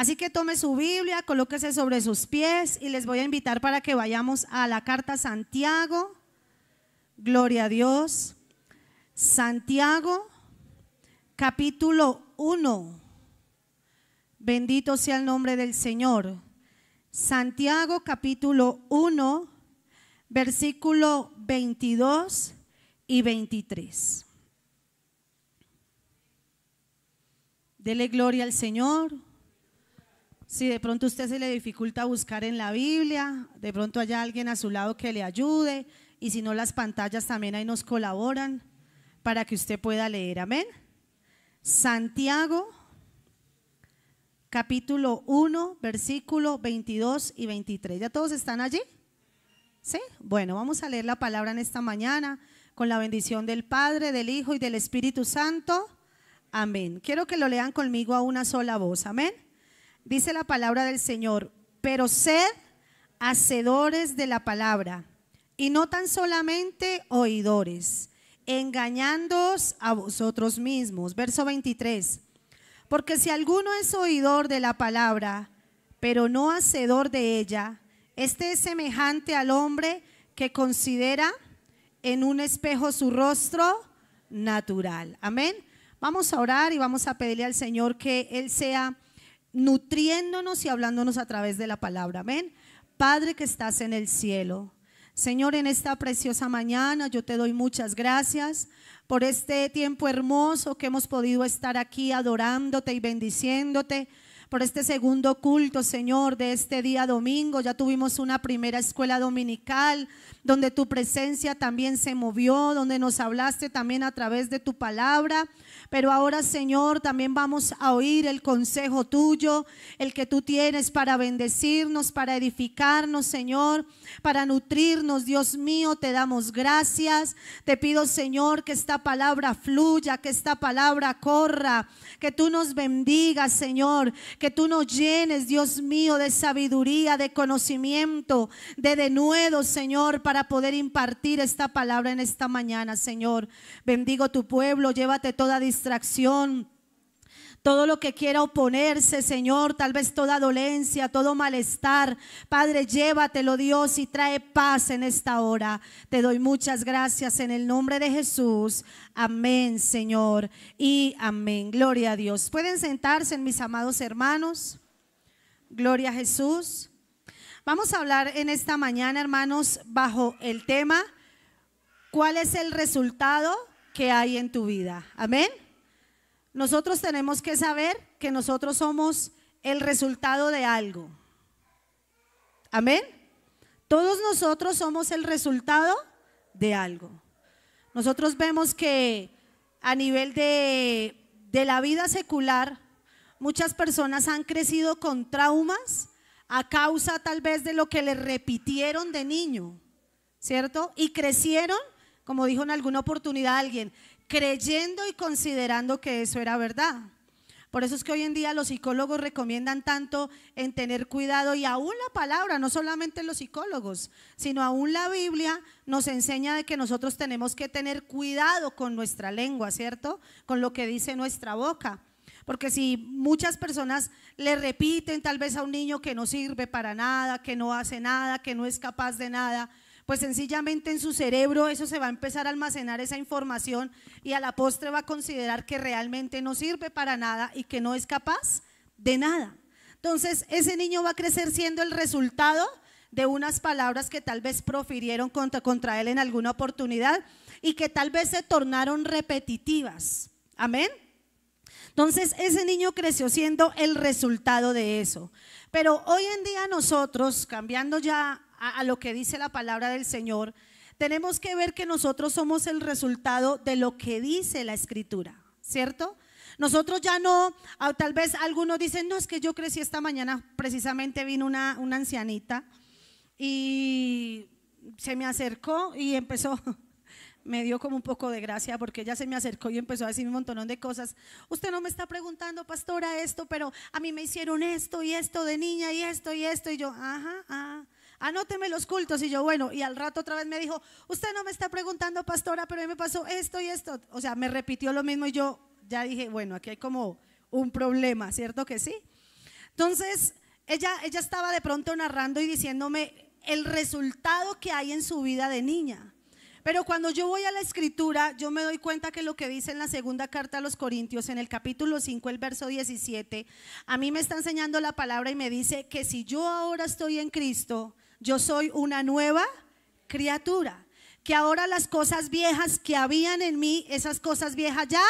Así que tome su Biblia, colóquese sobre sus pies y les voy a invitar para que vayamos a la carta a Santiago. Gloria a Dios. Santiago, capítulo 1. Bendito sea el nombre del Señor. Santiago, capítulo 1, versículo 22 y 23. Dele gloria al Señor. Si de pronto a usted se le dificulta buscar en la Biblia, de pronto haya alguien a su lado que le ayude, y si no, las pantallas también ahí nos colaboran para que usted pueda leer. Amén. Santiago, capítulo 1, versículo 22 y 23. ¿Ya todos están allí? ¿Sí? Bueno, vamos a leer la palabra en esta mañana con la bendición del Padre, del Hijo y del Espíritu Santo. Amén. Quiero que lo lean conmigo a una sola voz. Amén. Dice la palabra del Señor: pero sed hacedores de la palabra y no tan solamente oidores, engañándoos a vosotros mismos. Verso 23. Porque si alguno es oidor de la palabra, pero no hacedor de ella, este es semejante al hombre que considera en un espejo su rostro natural. Amén. Vamos a orar y vamos a pedirle al Señor que Él sea nutriéndonos y hablándonos a través de la palabra. Amén. Padre que estás en el cielo, Señor, en esta preciosa mañana yo te doy muchas gracias por este tiempo hermoso que hemos podido estar aquí adorándote y bendiciéndote, por este segundo culto, Señor, de este día domingo. Ya tuvimos una primera escuela dominical donde tu presencia también se movió, donde nos hablaste también a través de tu palabra. Pero ahora, Señor, también vamos a oír el consejo tuyo, el que tú tienes para bendecirnos, para edificarnos, Señor, para nutrirnos. Dios mío, te damos gracias. Te pido, Señor, que esta palabra fluya, que esta palabra corra, que tú nos bendigas, Señor, que tú nos llenes, Dios mío, de sabiduría, de conocimiento, de denuedo, Señor, para poder impartir esta palabra en esta mañana, Señor. Bendigo tu pueblo, llévate toda distracción, todo lo que quiera oponerse, Señor, tal vez toda dolencia, todo malestar. Padre, llévatelo, Dios, y trae paz en esta hora. Te doy muchas gracias en el nombre de Jesús. Amén, Señor, y amén. Gloria a Dios. Pueden sentarse, mis amados hermanos. Gloria a Jesús. Vamos a hablar en esta mañana, hermanos, bajo el tema: ¿cuál es el resultado que hay en tu vida? Amén. Nosotros tenemos que saber que nosotros somos el resultado de algo. Amén. Todos nosotros somos el resultado de algo. Nosotros vemos que a nivel de la vida secular, muchas personas han crecido con traumas a causa tal vez de lo que les repitieron de niño, ¿cierto? Y crecieron, como dijo en alguna oportunidad alguien, creyendo y considerando que eso era verdad. Por eso es que hoy en día los psicólogos recomiendan tanto en tener cuidado, y aún la palabra, no solamente los psicólogos, sino aún la Biblia nos enseña de que nosotros tenemos que tener cuidado con nuestra lengua, ¿cierto? Con lo que dice nuestra boca. Porque si muchas personas le repiten tal vez a un niño que no sirve para nada, que no hace nada, que no es capaz de nada, pues sencillamente en su cerebro eso se va a empezar a almacenar esa información, y a la postre va a considerar que realmente no sirve para nada y que no es capaz de nada. Entonces ese niño va a crecer siendo el resultado de unas palabras que tal vez profirieron contra él en alguna oportunidad y que tal vez se tornaron repetitivas. Amén. Entonces ese niño creció siendo el resultado de eso. Pero hoy en día nosotros, cambiando ya a lo que dice la palabra del Señor, tenemos que ver que nosotros somos el resultado de lo que dice la Escritura, ¿cierto? Nosotros ya no, tal vez algunos dicen, no, es que yo crecí esta mañana, precisamente vino una ancianita y se me acercó y empezó, me dio como un poco de gracia porque ella se me acercó y empezó a decir un montón de cosas. Usted no me está preguntando, pastora, esto, pero a mí me hicieron esto y esto de niña y esto, y yo, anóteme los cultos. Y yo, bueno, y al rato otra vez me dijo, usted no me está preguntando, pastora, pero a mí me pasó esto y esto. O sea, me repitió lo mismo y yo ya dije, bueno, aquí hay como un problema, ¿cierto que sí? Entonces, ella estaba de pronto narrando y diciéndome el resultado que hay en su vida de niña. Pero cuando yo voy a la escritura, yo me doy cuenta que lo que dice en la segunda carta a los Corintios, en el capítulo 5, el verso 17, a mí me está enseñando la palabra y me dice que si yo ahora estoy en Cristo, yo soy una nueva criatura. Que ahora las cosas viejas que habían en mí, esas cosas viejas ya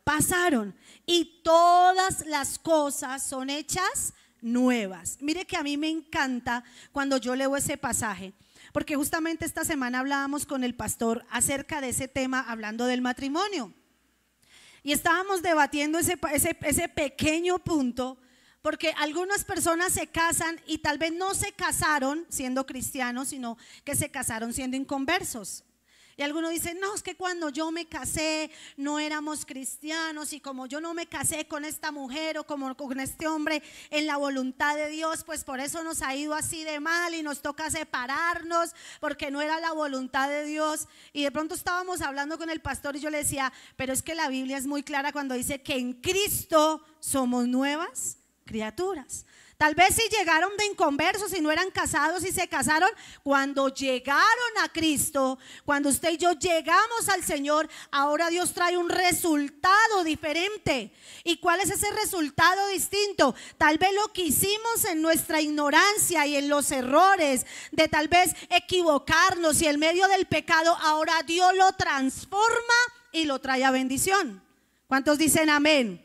pasaron y todas las cosas son hechas nuevas. Mire que a mí me encanta cuando yo leo ese pasaje, porque justamente esta semana hablábamos con el pastor acerca de ese tema, hablando del matrimonio, y estábamos debatiendo ese pequeño punto, porque algunas personas se casan y tal vez no se casaron siendo cristianos, sino que se casaron siendo inconversos. Y algunos dicen, no, es que cuando yo me casé no éramos cristianos, y como yo no me casé con esta mujer o como con este hombre en la voluntad de Dios, pues por eso nos ha ido así de mal y nos toca separarnos porque no era la voluntad de Dios. Y de pronto estábamos hablando con el pastor y yo le decía, pero es que la Biblia es muy clara cuando dice que en Cristo somos nuevas criaturas. Tal vez si llegaron de inconversos y no eran casados y se casaron, cuando llegaron a Cristo, cuando usted y yo llegamos al Señor, ahora Dios trae un resultado diferente. ¿Y cuál es ese resultado distinto? Tal vez lo que hicimos en nuestra ignorancia y en los errores de tal vez equivocarnos y en medio del pecado, ahora Dios lo transforma y lo trae a bendición. ¿Cuántos dicen amén?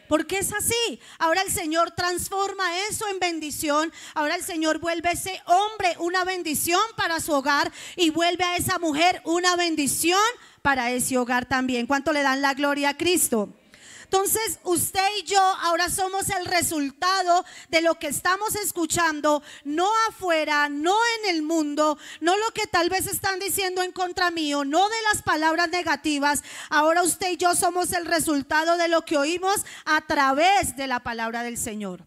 Porque es así. Ahora el Señor transforma eso en bendición. Ahora el Señor vuelve a ese hombre una bendición para su hogar y vuelve a esa mujer una bendición para ese hogar también. ¿Cuánto le dan la gloria a Cristo? Entonces usted y yo ahora somos el resultado de lo que estamos escuchando, no afuera, no en el mundo, no lo que tal vez están diciendo en contra mío, no de las palabras negativas. Ahora usted y yo somos el resultado de lo que oímos a través de la palabra del Señor.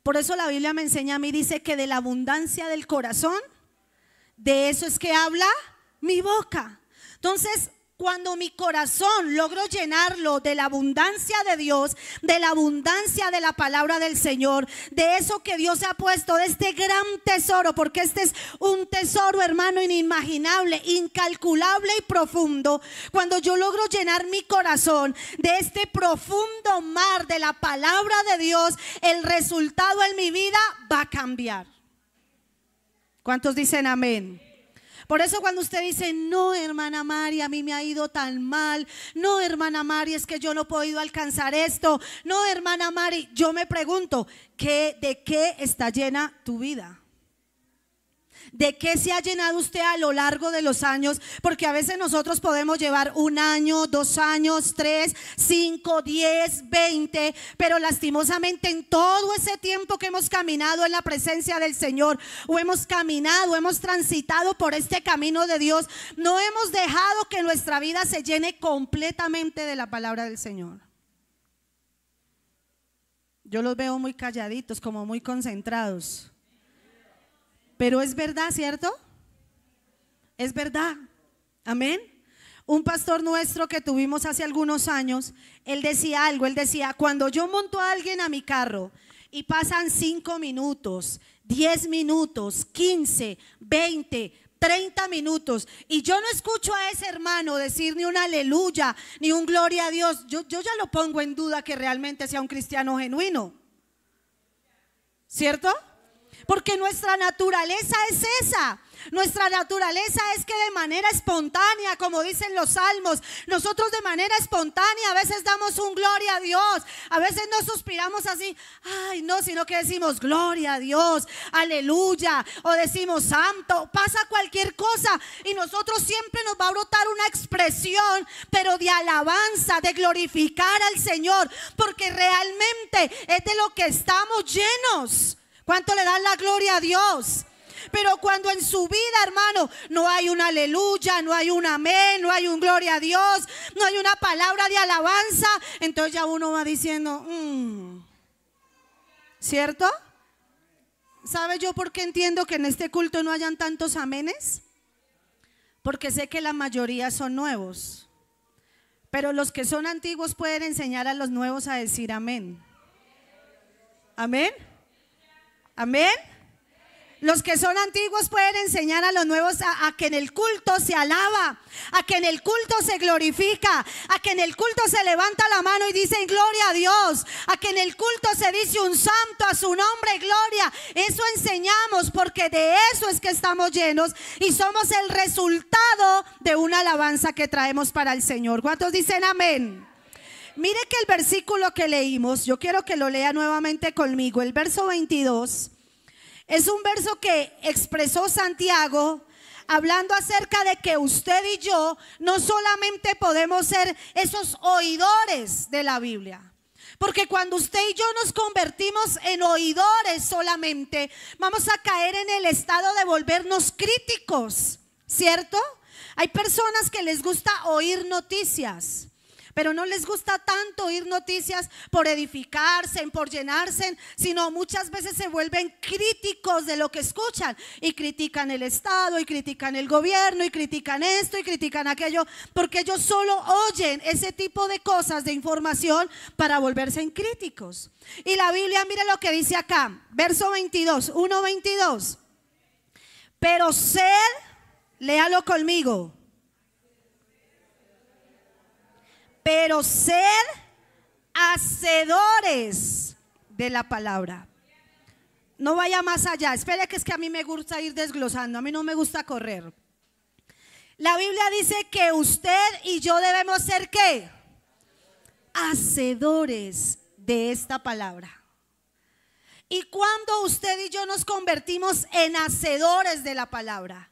Por eso la Biblia me enseña a mí, dice que de la abundancia del corazón, de eso es que habla mi boca. Entonces, cuando mi corazón logro llenarlo de la abundancia de Dios, de la abundancia de la palabra del Señor, de eso que Dios ha puesto, de este gran tesoro, porque este es un tesoro, hermano, inimaginable, incalculable y profundo. Cuando yo logro llenar mi corazón de este profundo mar de la palabra de Dios, el resultado en mi vida va a cambiar. ¿Cuántos dicen amén? Por eso cuando usted dice, no, hermana Mari, a mí me ha ido tan mal, no, hermana Mari, es que yo no he podido alcanzar esto, no, hermana Mari, yo me pregunto, ¿de qué está llena tu vida? ¿De qué se ha llenado usted a lo largo de los años? Porque a veces nosotros podemos llevar 1 año, 2 años, 3, 5, 10, 20, pero lastimosamente en todo ese tiempo que hemos caminado en la presencia del Señor, o hemos caminado, hemos transitado por este camino de Dios, no hemos dejado que nuestra vida se llene completamente de la palabra del Señor. Yo los veo muy calladitos, como muy concentrados. Pero es verdad, ¿cierto? Es verdad. Amén. Un pastor nuestro que tuvimos hace algunos años, él decía algo, él decía, cuando yo monto a alguien a mi carro y pasan 5 minutos, 10 minutos, 15, 20, 30 minutos y yo no escucho a ese hermano decir ni un aleluya, ni un gloria a Dios, yo ya lo pongo en duda que realmente sea un cristiano genuino. ¿Cierto? Porque nuestra naturaleza es esa. Nuestra naturaleza es que de manera espontánea, como dicen los salmos, nosotros de manera espontánea a veces damos un gloria a Dios, a veces no suspiramos así, ay no, sino que decimos gloria a Dios, aleluya, o decimos santo, pasa cualquier cosa y nosotros siempre nos va a brotar una expresión, pero de alabanza, de glorificar al Señor, porque realmente es de lo que estamos llenos. ¿Cuánto le dan la gloria a Dios? Pero cuando en su vida, hermano, no hay un aleluya, no hay un amén, no hay un gloria a Dios, no hay una palabra de alabanza, entonces ya uno va diciendo, ¿cierto? ¿Sabe yo por qué entiendo que en este culto no hayan tantos amenes? Porque sé que la mayoría son nuevos, pero los que son antiguos pueden enseñar a los nuevos a decir amén. Amén. Amén. Los que son antiguos pueden enseñar a los nuevos a que en el culto se alaba, a que en el culto se glorifica, a que en el culto se levanta la mano y dice gloria a Dios, a que en el culto se dice un santo a su nombre, gloria. Eso enseñamos porque de eso es que estamos llenos y somos el resultado de una alabanza que traemos para el Señor. ¿Cuántos dicen amén? Mire que el versículo que leímos, yo quiero que lo lea nuevamente conmigo, el verso 22. Es un verso que expresó Santiago hablando acerca de que usted y yo no solamente podemos ser esos oidores de la Biblia, porque cuando usted y yo nos convertimos en oidores solamente, vamos a caer en el estado de volvernos críticos, ¿cierto? Hay personas que les gusta oír noticias, pero no les gusta tanto oír noticias por edificarse, por llenarse, sino muchas veces se vuelven críticos de lo que escuchan y critican el Estado y critican el gobierno y critican esto y critican aquello, porque ellos solo oyen ese tipo de cosas, de información, para volverse en críticos. Y la Biblia, mire lo que dice acá, verso 22, 1:22. Pero sed, léalo conmigo. Pero sed hacedores de la palabra. No vaya más allá. Espere, que es que a mí me gusta ir desglosando. A mí no me gusta correr. La Biblia dice que usted y yo debemos ser ¿qué? Hacedores de esta palabra. ¿Y cuando usted y yo nos convertimos en hacedores de la palabra?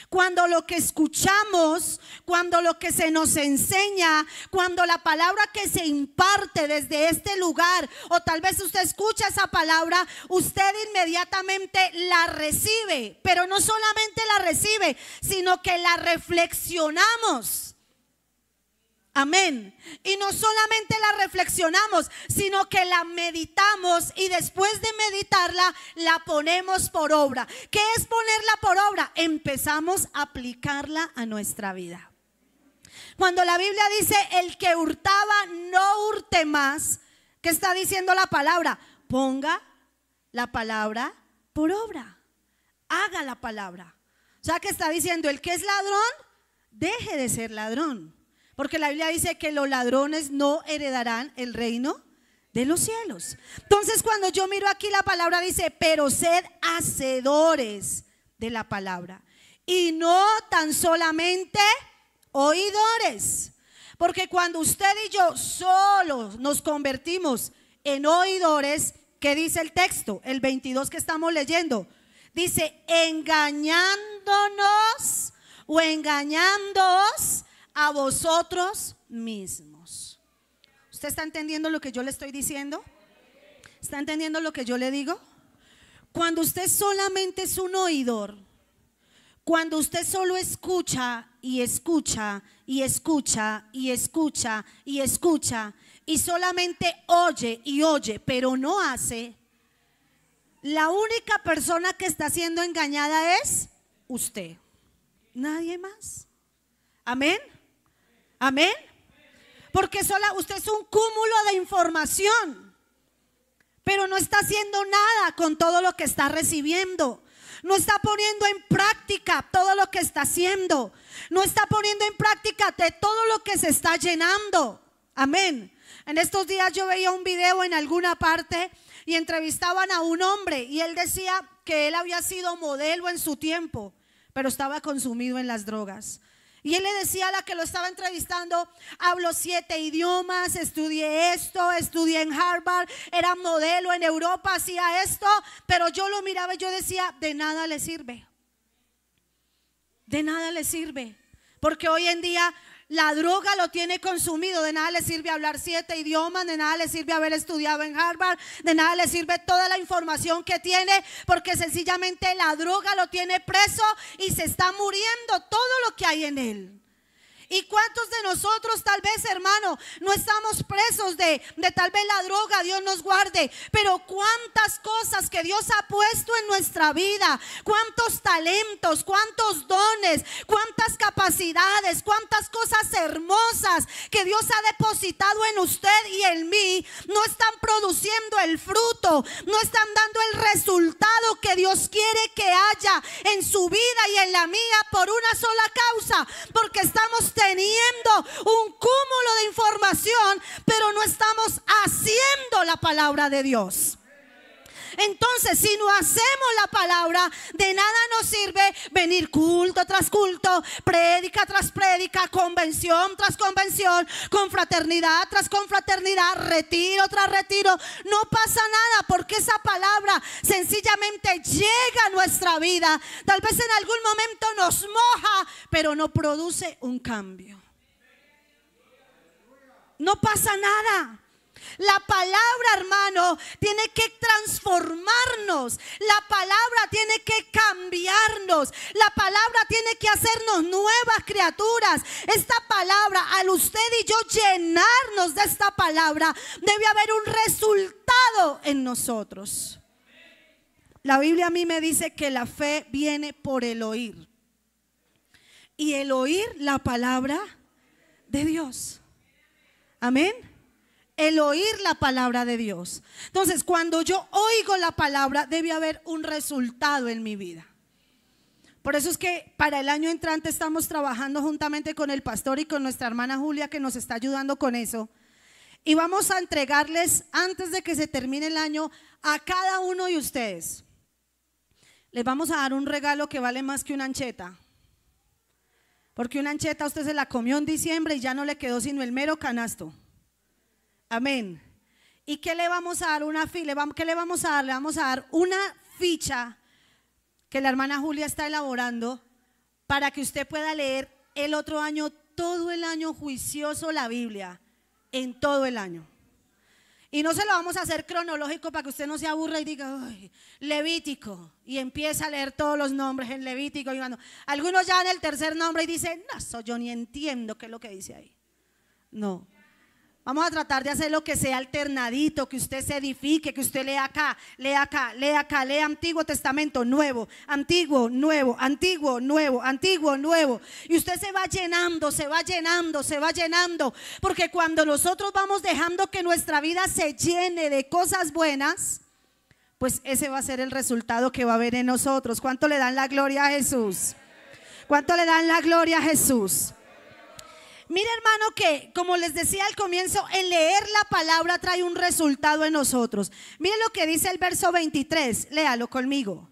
Cuando lo que escuchamos, cuando lo que se nos enseña, cuando la palabra que se imparte desde este lugar, o tal vez usted escucha esa palabra, usted inmediatamente la recibe, pero no solamente la recibe, sino que la reflexionamos. Amén. Y no solamente la reflexionamos, sino que la meditamos y después de meditarla, la ponemos por obra. ¿Qué es ponerla por obra? Empezamos a aplicarla a nuestra vida. Cuando la Biblia dice, el que hurtaba no hurte más, ¿qué está diciendo la palabra? Ponga la palabra por obra. Haga la palabra. O sea, que está diciendo, el que es ladrón, deje de ser ladrón. Porque la Biblia dice que los ladrones no heredarán el reino de los cielos. Entonces, cuando yo miro aquí, la palabra dice, pero sed hacedores de la palabra y no tan solamente oidores. Porque cuando usted y yo solo nos convertimos en oidores, ¿qué dice el texto? El 22 que estamos leyendo. Dice, engañándonos o engañándoos a vosotros mismos. ¿Usted está entendiendo lo que yo le estoy diciendo? ¿Está entendiendo lo que yo le digo? Cuando usted solamente es un oidor, cuando usted solo escucha y escucha y escucha y escucha y escucha y solamente oye y oye, pero no hace, la única persona que está siendo engañada es usted, nadie más. Amén. Amén. Porque usted es un cúmulo de información, pero no está haciendo nada con todo lo que está recibiendo. No está poniendo en práctica todo lo que está haciendo. No está poniendo en práctica de todo lo que se está llenando. Amén. En estos días yo veía un video en alguna parte y entrevistaban a un hombre y él decía que él había sido modelo en su tiempo, pero estaba consumido en las drogas. Y él le decía a la que lo estaba entrevistando, hablo 7 idiomas, estudié esto, estudié en Harvard, era modelo en Europa, hacía esto, pero yo lo miraba y yo decía, de nada le sirve. De nada le sirve, porque hoy en día la droga lo tiene consumido. De nada le sirve hablar 7 idiomas, de nada le sirve haber estudiado en Harvard, de nada le sirve toda la información que tiene, porque sencillamente la droga lo tiene preso y se está muriendo todo lo que hay en él. ¿Y cuántos de nosotros tal vez, hermano, no estamos presos de tal vez la droga? Dios nos guarde. Pero cuántas cosas que Dios ha puesto en nuestra vida, cuántos talentos, cuántos dones, cuántas capacidades, cuántas cosas hermosas que Dios ha depositado en usted y en mí, no están produciendo el fruto, no están dando el resultado que Dios quiere que haya en su vida y en la mía por una sola causa, porque estamos teniendo un cúmulo de información, pero no estamos haciendo la palabra de Dios. Entonces, si no hacemos la palabra, de nada nos sirve venir culto tras culto, prédica tras prédica, convención tras convención, confraternidad tras confraternidad, retiro tras retiro. No pasa nada, porque esa palabra sencillamente llega a nuestra vida. Tal vez en algún momento nos moja, pero no produce un cambio. No pasa nada. La palabra, hermano, tiene que transformarnos. La palabra tiene que cambiarnos. La palabra tiene que hacernos nuevas criaturas. Esta palabra, al usted y yo llenarnos de esta palabra, debe haber un resultado en nosotros. La Biblia a mí me dice que la fe viene por el oír. Y el oír la palabra de Dios. Amén. El oír la palabra de Dios. Entonces, cuando yo oigo la palabra, debe haber un resultado en mi vida. Por eso es que para el año entrante estamos trabajando juntamente con el pastor y con nuestra hermana Julia, que nos está ayudando con eso. Y vamos a entregarles, antes de que se termine el año, a cada uno de ustedes, les vamos a dar un regalo que vale más que una ancheta. Porque una ancheta usted se la comió en diciembre y ya no le quedó sino el mero canasto. Amén. ¿Y qué le vamos a dar? ¿Qué le vamos a dar? Le vamos a dar una ficha que la hermana Julia está elaborando para que usted pueda leer el otro año, todo el año juicioso la Biblia, en todo el año. Y no se lo vamos a hacer cronológico para que usted no se aburra y diga, ay, Levítico, y empieza a leer todos los nombres en Levítico. Y algunos ya en el tercer nombre y dicen, no, yo ni entiendo qué es lo que dice ahí. No. Vamos a tratar de hacer lo que sea alternadito, que usted se edifique, que usted lea acá, lea acá, lea acá, lea Antiguo Testamento, Nuevo, Antiguo, Nuevo, Antiguo, Nuevo, Antiguo, Nuevo. Y usted se va llenando, se va llenando, se va llenando. Porque cuando nosotros vamos dejando que nuestra vida se llene de cosas buenas, pues ese va a ser el resultado que va a haber en nosotros. ¿Cuánto le dan la gloria a Jesús? ¿Cuánto le dan la gloria a Jesús? Mire, hermano, que como les decía al comienzo, el leer la palabra trae un resultado en nosotros. Mire lo que dice el verso 23, léalo conmigo.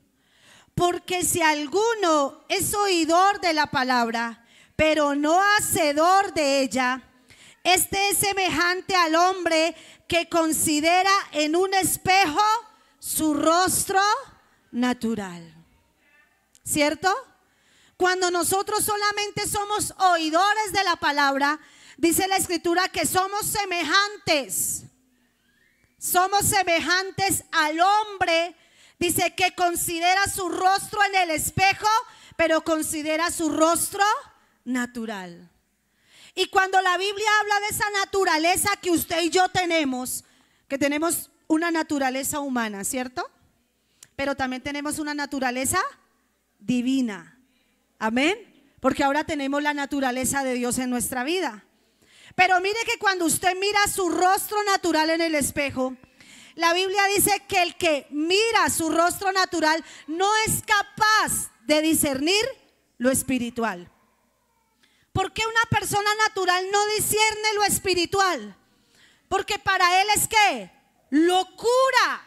Porque si alguno es oidor de la palabra, pero no hacedor de ella, este es semejante al hombre que considera en un espejo su rostro natural. ¿Cierto? Cuando nosotros solamente somos oidores de la palabra, dice la escritura que somos semejantes. Somos semejantes al hombre, dice que considera su rostro en el espejo, pero considera su rostro natural. Y cuando la Biblia habla de esa naturaleza que usted y yo tenemos, que tenemos una naturaleza humana, ¿cierto? Pero también tenemos una naturaleza divina. Amén, porque ahora tenemos la naturaleza de Dios en nuestra vida. Pero mire que cuando usted mira su rostro natural en el espejo, la Biblia dice que el que mira su rostro natural no es capaz de discernir lo espiritual. ¿Por qué una persona natural no discierne lo espiritual? Porque para él es ¿qué? Locura.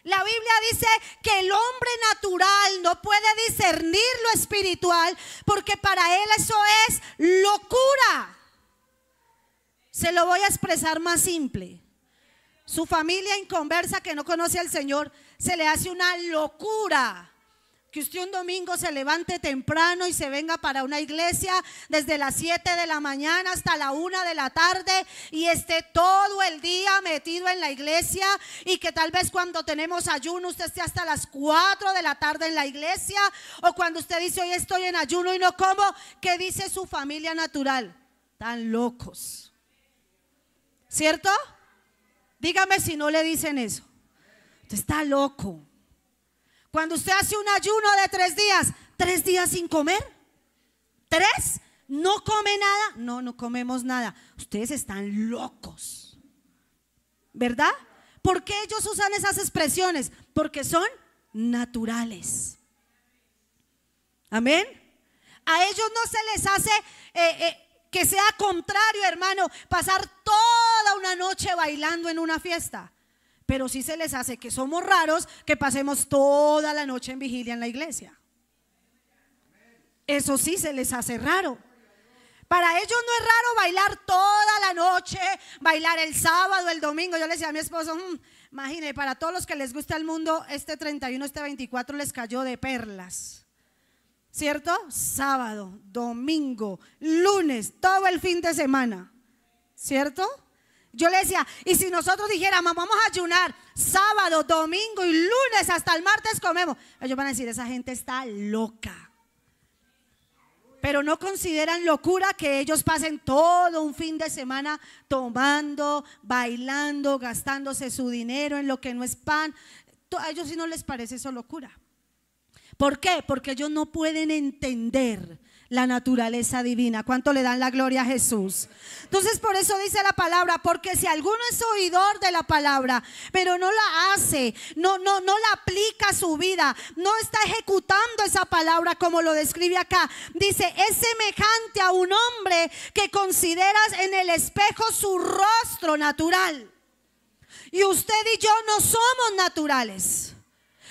La Biblia dice que el hombre natural no puede discernir lo espiritual porque para él eso es locura. Se lo voy a expresar más simple. Su familia inconversa que no conoce al Señor, se le hace una locura que que usted un domingo se levante temprano y se venga para una iglesia desde las 7 de la mañana hasta la 1 de la tarde y esté todo el día metido en la iglesia, y que tal vez cuando tenemos ayuno usted esté hasta las 4 de la tarde en la iglesia, o cuando usted dice hoy estoy en ayuno y no como, ¿qué dice su familia natural? Están locos, ¿cierto? Dígame si no le dicen eso. Usted está loco. Cuando usted hace un ayuno de 3 días sin comer, 3, no come nada. No, no comemos nada. Ustedes están locos, ¿verdad? ¿Por qué ellos usan esas expresiones? Porque son naturales. Amén. A ellos no se les hace que sea contrario, hermano, pasar toda una noche bailando en una fiesta. Pero sí se les hace que somos raros que pasemos toda la noche en vigilia en la iglesia. Eso sí se les hace raro. Para ellos no es raro bailar toda la noche, bailar el sábado, el domingo. Yo le decía a mi esposo, imagínate, para todos los que les gusta el mundo, este 31, este 24 les cayó de perlas, ¿cierto? Sábado, domingo, lunes, todo el fin de semana, ¿cierto? Yo le decía, y si nosotros dijéramos vamos a ayunar sábado, domingo y lunes hasta el martes comemos, ellos van a decir, esa gente está loca. Pero no consideran locura que ellos pasen todo un fin de semana tomando, bailando, gastándose su dinero en lo que no es pan. A ellos sí no les parece eso locura. ¿Por qué? Porque ellos no pueden entender la naturaleza divina. ¿Cuánto le dan la gloria a Jesús? Entonces por eso dice la palabra, porque si alguno es oidor de la palabra, pero no la hace, no la aplica a su vida, no está ejecutando esa palabra como lo describe acá, dice, es semejante a un hombre que consideras en el espejo su rostro natural. Y usted y yo no somos naturales.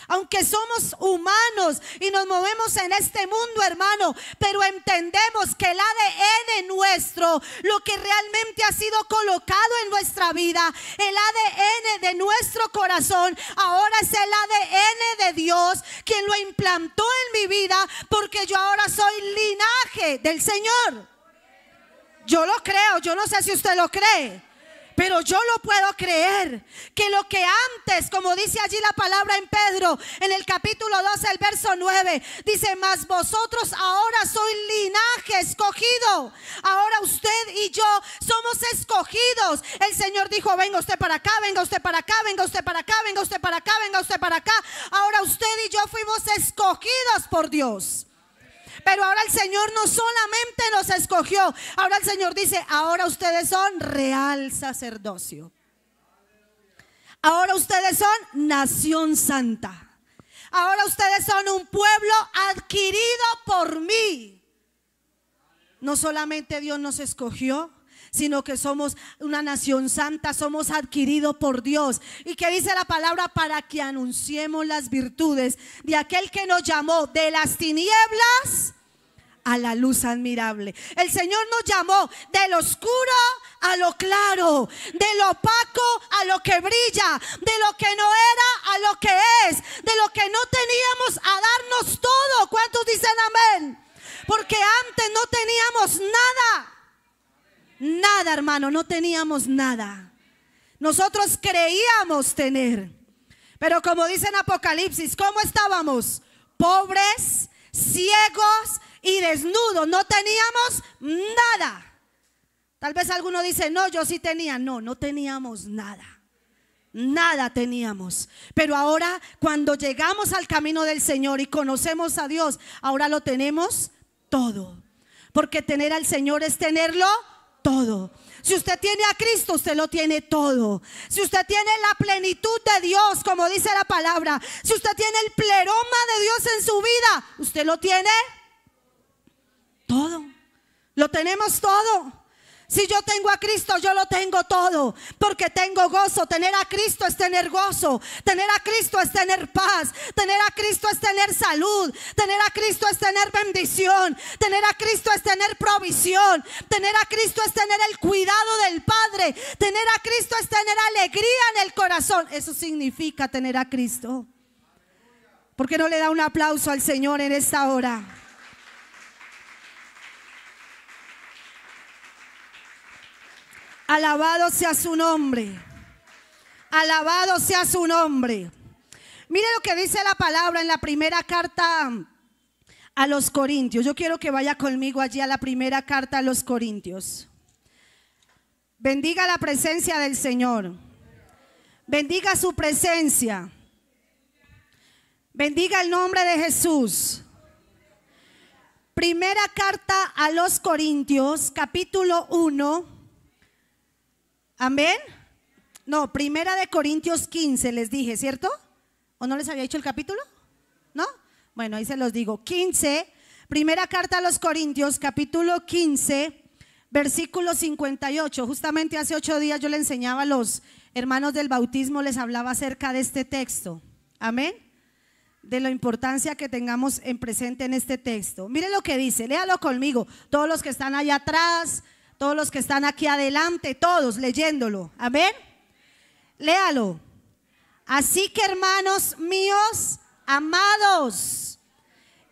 Aunque somos humanos y nos movemos en este mundo, hermano, pero entendemos que el ADN nuestro, lo que realmente ha sido colocado en nuestra vida, el ADN de nuestro corazón, ahora es el ADN de Dios quien lo implantó en mi vida, porque yo ahora soy linaje del Señor. Yo lo creo, yo no sé si usted lo cree. Pero yo lo puedo creer, que lo que antes, como dice allí la palabra en Pedro, en el capítulo 12, el verso 9, dice, mas vosotros ahora sois linaje escogido. Ahora usted y yo somos escogidos. El Señor dijo, venga usted para acá, venga usted para acá, venga usted para acá, venga usted para acá, venga usted para acá. Ahora usted y yo fuimos escogidos por Dios. Pero ahora el Señor no solamente nos escogió, ahora el Señor dice, ahora ustedes son real sacerdocio. Ahora ustedes son nación santa. Ahora ustedes son un pueblo adquirido por mí. No solamente Dios nos escogió, sino que somos una nación santa, somos adquiridos por Dios. ¿Y qué dice la palabra? Para que anunciemos las virtudes de aquel que nos llamó de las tinieblas a la luz admirable. El Señor nos llamó del oscuro a lo claro, de lo opaco a lo que brilla, de lo que no era a lo que es, de lo que no teníamos a darnos todo. ¿Cuántos dicen amén? Porque antes no teníamos nada, hermano, no teníamos nada. Nosotros creíamos tener, pero como dice en Apocalipsis, ¿cómo estábamos? Pobres, ciegos y desnudos, no teníamos nada. Tal vez alguno dice, no, yo sí tenía. No teníamos nada. Nada teníamos. Pero ahora cuando llegamos al camino del Señor y conocemos a Dios, ahora lo tenemos todo. Porque tener al Señor es tenerlo todo. Si usted tiene a Cristo, usted lo tiene todo. Si usted tiene la plenitud de Dios, como dice la palabra, si usted tiene el pleroma de Dios en su vida, usted lo tiene todo. Lo tenemos todo. Si yo tengo a Cristo, yo lo tengo todo, porque tengo gozo. Tener a Cristo es tener gozo. Tener a Cristo es tener paz. Tener a Cristo es tener salud. Tener a Cristo es tener bendición. Tener a Cristo es tener provisión. Tener a Cristo es tener el cuidado del Padre. Tener a Cristo es tener alegría en el corazón. Eso significa tener a Cristo. ¿Por qué no le da un aplauso al Señor en esta hora? Alabado sea su nombre. Alabado sea su nombre. Mire lo que dice la palabra en la primera carta a los Corintios. Yo quiero que vaya conmigo allí a la primera carta a los Corintios. Bendiga la presencia del Señor. Bendiga su presencia. Bendiga el nombre de Jesús. Primera carta a los Corintios, capítulo 1. Amén. No, primera de Corintios 15 les dije, ¿cierto? ¿O no les había dicho el capítulo? ¿No? Bueno, ahí se los digo. 15, primera carta a los Corintios, capítulo 15, versículo 58. Justamente hace 8 días yo le enseñaba a los hermanos del bautismo, les hablaba acerca de este texto. Amén. De la importancia que tengamos en presente en este texto. Mire lo que dice, léalo conmigo. Todos los que están allá atrás, todos los que están aquí adelante, todos leyéndolo. Amén. Léalo. Así que, hermanos míos, amados,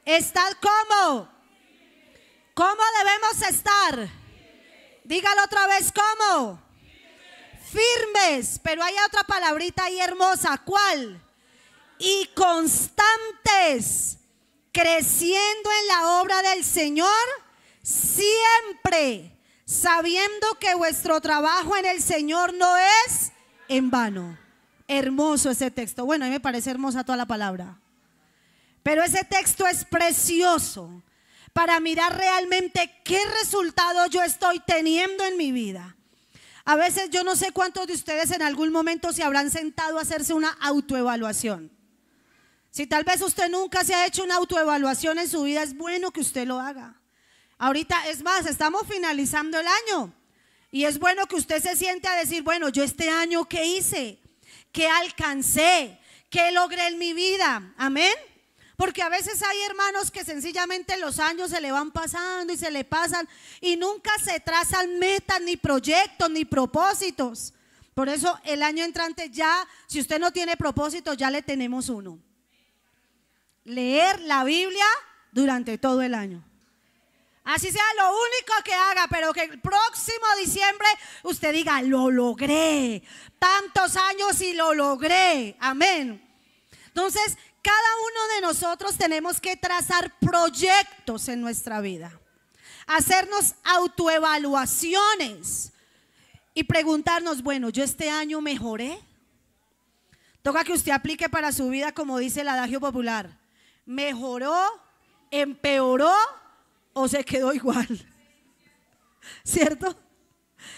estad como. ¿Cómo debemos estar? Dígalo otra vez, ¿cómo? Firmes. Pero hay otra palabrita ahí hermosa. ¿Cuál? Y constantes, creciendo en la obra del Señor, siempre sabiendo que vuestro trabajo en el Señor no es en vano. Hermoso ese texto. Bueno, a mí me parece hermosa toda la palabra, pero ese texto es precioso para mirar realmente qué resultado yo estoy teniendo en mi vida. A veces yo no sé cuántos de ustedes en algún momento se habrán sentado a hacerse una autoevaluación. Si tal vez usted nunca se ha hecho una autoevaluación en su vida, es bueno que usted lo haga. Ahorita, es más, estamos finalizando el año y es bueno que usted se siente a decir, bueno, yo este año ¿qué hice? ¿Qué alcancé? ¿Qué logré en mi vida? Amén. Porque a veces hay hermanos que sencillamente los años se le van pasando y se le pasan y nunca se trazan metas, ni proyectos, ni propósitos. Por eso el año entrante ya, si usted no tiene propósito, ya le tenemos uno. Leer la Biblia durante todo el año. Así sea lo único que haga, pero que el próximo diciembre usted diga, lo logré. Tantos años y lo logré. Amén. Entonces, cada uno de nosotros tenemos que trazar proyectos en nuestra vida. Hacernos autoevaluaciones y preguntarnos, bueno, ¿yo este año mejoré? Toca que usted aplique para su vida como dice el adagio popular. ¿Mejoró? ¿Empeoró? ¿O se quedó igual? ¿Cierto?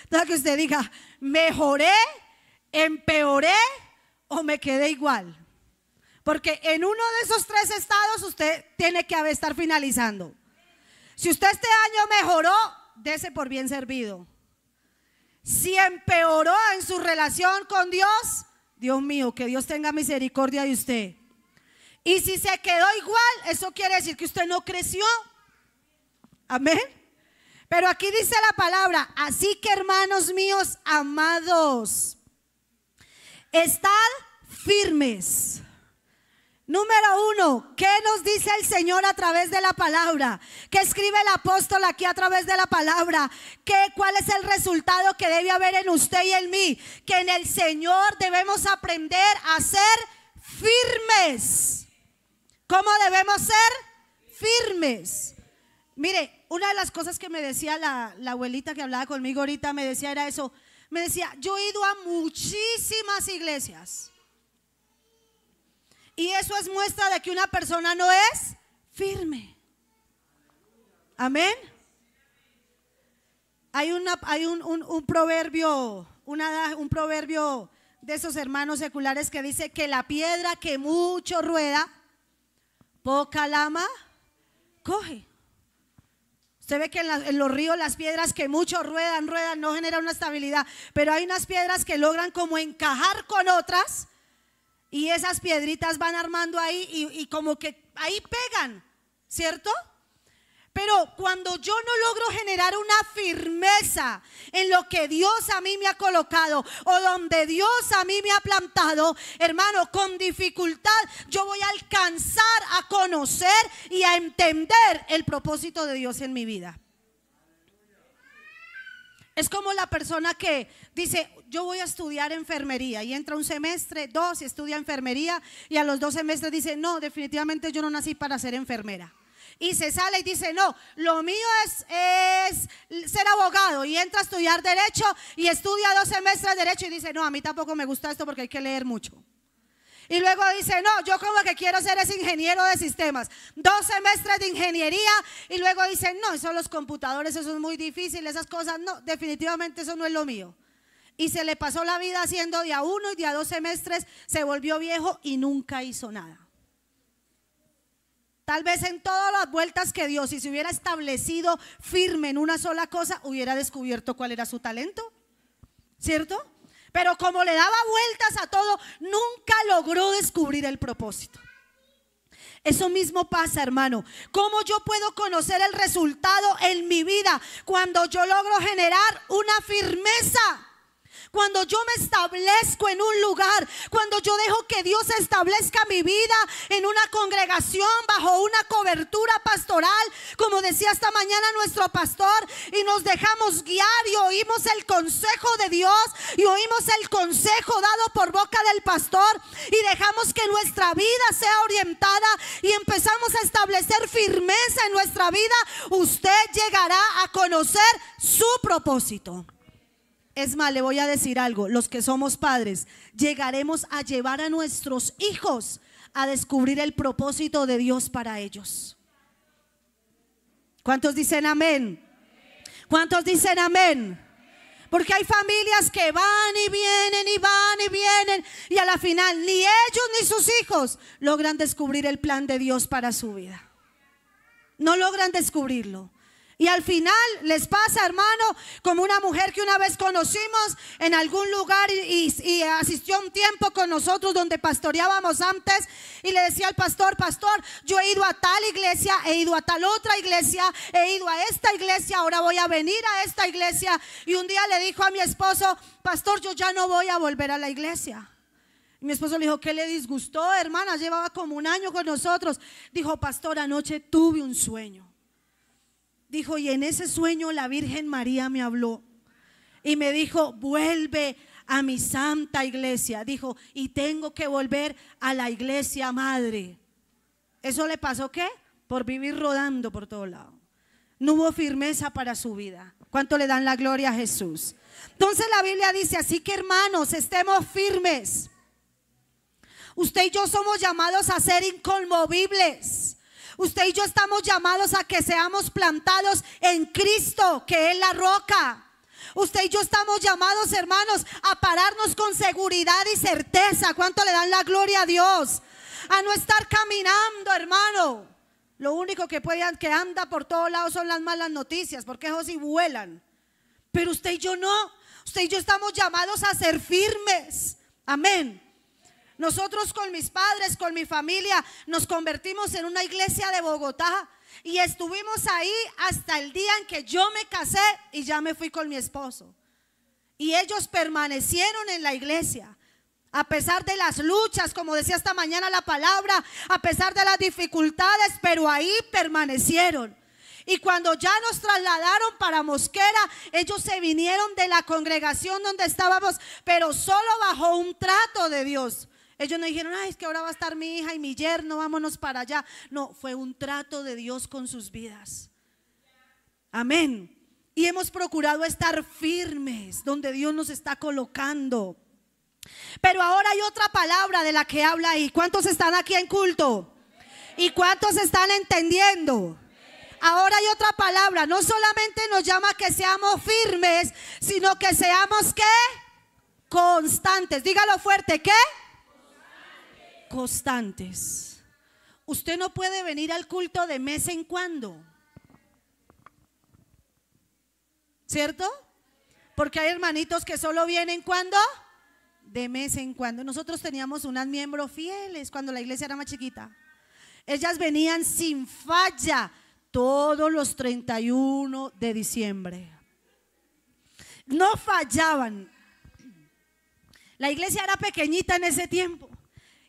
Entonces que usted diga, ¿mejoré? ¿Empeoré? ¿O me quedé igual? Porque en uno de esos 3 estados usted tiene que estar finalizando. Si usted este año mejoró, dese por bien servido. Si empeoró en su relación con Dios, Dios mío, que Dios tenga misericordia de usted. Y si se quedó igual, eso quiere decir que usted no creció. Amén. Pero aquí dice la palabra, así que hermanos míos amados, estad firmes. Número 1, ¿qué nos dice el Señor a través de la palabra? ¿Qué escribe el apóstol aquí a través de la palabra? ¿Cuál es el resultado que debe haber en usted y en mí? Que en el Señor debemos aprender a ser firmes. ¿Cómo debemos ser? Firmes. Mire, una de las cosas que me decía la abuelita que hablaba conmigo ahorita, me decía era eso. Me decía, yo he ido a muchísimas iglesias y eso es muestra de que una persona no es firme. Amén. Hay un proverbio, un proverbio de esos hermanos seculares que dice que la piedra que mucho rueda, poca lama coge. Usted ve que en los ríos las piedras que mucho ruedan, no generan una estabilidad, pero hay unas piedras que logran como encajar con otras y esas piedritas van armando ahí y como que ahí pegan, ¿cierto? Pero cuando yo no logro generar una firmeza en lo que Dios a mí me ha colocado o donde Dios a mí me ha plantado, hermano, con dificultad yo voy a alcanzar a conocer y a entender el propósito de Dios en mi vida. Es como la persona que dice, yo voy a estudiar enfermería, y entra un semestre, 2, y estudia enfermería, y a los 2 semestres dice, no, definitivamente yo no nací para ser enfermera. Y se sale y dice, no, lo mío es ser abogado, y entra a estudiar derecho y estudia 2 semestres de derecho y dice, no, a mí tampoco me gusta esto porque hay que leer mucho. Y luego dice, no, yo como que quiero ser ese ingeniero de sistemas, 2 semestres de ingeniería, y luego dice, no, eso los computadores, eso es muy difícil, esas cosas, no, definitivamente eso no es lo mío. Y se le pasó la vida haciendo de a 1 y de a 2 semestres, se volvió viejo y nunca hizo nada. Tal vez en todas las vueltas que dio, si se hubiera establecido firme en una sola cosa, hubiera descubierto cuál era su talento, ¿cierto? Pero como le daba vueltas a todo, nunca logró descubrir el propósito. Eso mismo pasa, hermano. ¿Cómo yo puedo conocer el resultado en mi vida? Cuando yo logro generar una firmeza. Cuando yo me establezco en un lugar, cuando yo dejo que Dios establezca mi vida en una congregación bajo una cobertura pastoral, como decía esta mañana nuestro pastor, y nos dejamos guiar y oímos el consejo de Dios y oímos el consejo dado por boca del pastor y dejamos que nuestra vida sea orientada y empezamos a establecer firmeza en nuestra vida, usted llegará a conocer su propósito. Es más, le voy a decir algo, los que somos padres, llegaremos a llevar a nuestros hijos a descubrir el propósito de Dios para ellos. ¿Cuántos dicen amén? ¿Cuántos dicen amén? Porque hay familias que van y vienen y van y vienen y a la final ni ellos ni sus hijos logran descubrir el plan de Dios para su vida. No logran descubrirlo. Y al final les pasa, hermano, como una mujer que una vez conocimos en algún lugar y asistió un tiempo con nosotros donde pastoreábamos antes, y le decía al pastor, pastor, yo he ido a tal iglesia, he ido a tal otra iglesia, he ido a esta iglesia, ahora voy a venir a esta iglesia. Y un día le dijo a mi esposo, pastor, yo ya no voy a volver a la iglesia. Y mi esposo le dijo, ¿qué le disgustó, hermana? Llevaba como 1 año con nosotros. Dijo, pastor, anoche tuve un sueño. Dijo, y en ese sueño la Virgen María me habló y me dijo, vuelve a mi santa iglesia. Dijo, y tengo que volver a la iglesia madre. ¿Eso le pasó qué? Por vivir rodando por todo lado. No hubo firmeza para su vida. ¿Cuánto le dan la gloria a Jesús? Entonces la Biblia dice, así que hermanos, estemos firmes. Usted y yo somos llamados a ser inconmovibles. Usted y yo estamos llamados a que seamos plantados en Cristo, que es la roca. Usted y yo estamos llamados, hermanos, a pararnos con seguridad y certeza. ¿Cuánto le dan la gloria a Dios? A no estar caminando, hermano. Lo único que anda por todos lados son las malas noticias, porque esos sí vuelan. Pero usted y yo no. Usted y yo estamos llamados a ser firmes. Amén. Nosotros con mis padres, con mi familia, nos convertimos en una iglesia de Bogotá y estuvimos ahí hasta el día en que yo me casé y ya me fui con mi esposo. Y ellos permanecieron en la iglesia, a pesar de las luchas, como decía esta mañana la palabra, a pesar de las dificultades, pero ahí permanecieron. Y cuando ya nos trasladaron para Mosquera, ellos se vinieron de la congregación donde estábamos, pero solo bajo un trato de Dios. Ellos no dijeron, ay, es que ahora va a estar mi hija y mi yerno, vámonos para allá. No, fue un trato de Dios con sus vidas. Amén. Y hemos procurado estar firmes donde Dios nos está colocando. Pero ahora hay otra palabra de la que habla ahí. ¿Cuántos están aquí en culto? ¿Y cuántos están entendiendo? Ahora hay otra palabra. No solamente nos llama a que seamos firmes, sino que seamos ¿qué? Constantes. Dígalo fuerte, ¿qué? Constantes. Usted no puede venir al culto de mes en cuando, ¿cierto? Porque hay hermanitos que solo vienen cuando, de mes en cuando. Nosotros teníamos unas miembros fieles cuando la iglesia era más chiquita. Ellas venían sin falla todos los 31 de diciembre. No fallaban. La iglesia era pequeñita en ese tiempo.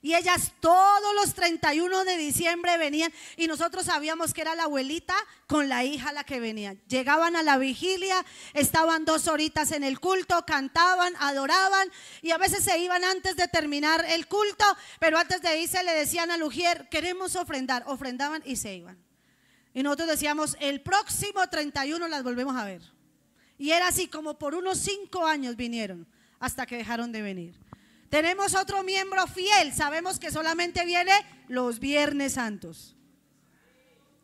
Y ellas todos los 31 de diciembre venían, y nosotros sabíamos que era la abuelita con la hija la que venía. Llegaban a la vigilia, estaban 2 horitas en el culto, cantaban, adoraban, y a veces se iban antes de terminar el culto, pero antes de irse le decían al ujier: queremos ofrendar. Ofrendaban y se iban. Y nosotros decíamos: el próximo 31 las volvemos a ver. Y era así, como por unos 5 años vinieron, hasta que dejaron de venir. Tenemos otro miembro fiel, sabemos que solamente viene los Viernes Santos.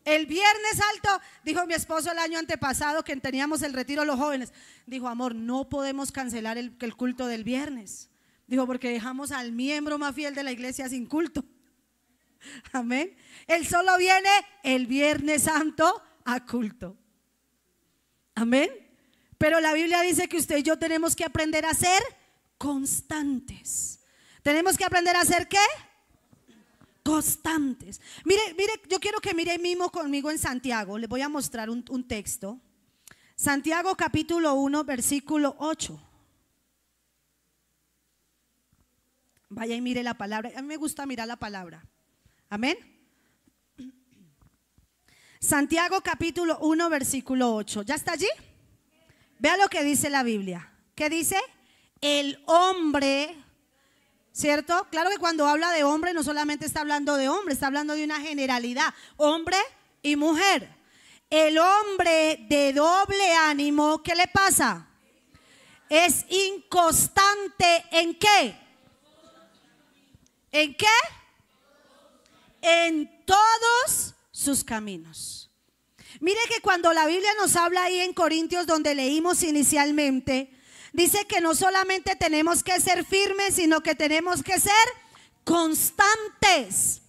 El Viernes Santo, dijo mi esposo el año antepasado que teníamos el retiro de los jóvenes, dijo: amor, no podemos cancelar el culto del viernes. Dijo: porque dejamos al miembro más fiel de la iglesia sin culto. Amén. Él solo viene el Viernes Santo a culto. Amén. Pero la Biblia dice que usted y yo tenemos que aprender a ser constantes. Tenemos que aprender a ser ¿qué? Constantes. Mire, yo quiero que mire mismo conmigo en Santiago. Les voy a mostrar un texto. Santiago capítulo 1 versículo 8. Vaya y mire la palabra. A mí me gusta mirar la palabra. Amén. Santiago capítulo 1 versículo 8. ¿Ya está allí? Vea lo que dice la Biblia. ¿Qué dice? El hombre, ¿cierto? Claro que cuando habla de hombre no solamente está hablando de hombre, está hablando de una generalidad, hombre y mujer. El hombre de doble ánimo, ¿qué le pasa? Es inconstante ¿en qué? ¿En qué? En todos sus caminos. Mire que cuando la Biblia nos habla ahí en Corintios, donde leímos inicialmente, dice que no solamente tenemos que ser firmes, sino que tenemos que ser constantes.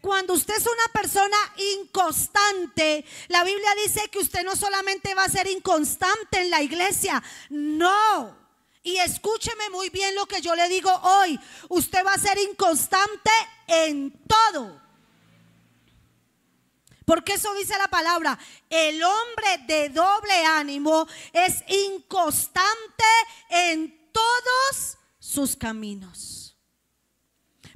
Cuando usted es una persona inconstante, la Biblia dice que usted no solamente va a ser inconstante en la iglesia, no. Y escúcheme muy bien lo que yo le digo hoy: usted va a ser inconstante en todo. Porque eso dice la palabra: el hombre de doble ánimo es inconstante en todos sus caminos.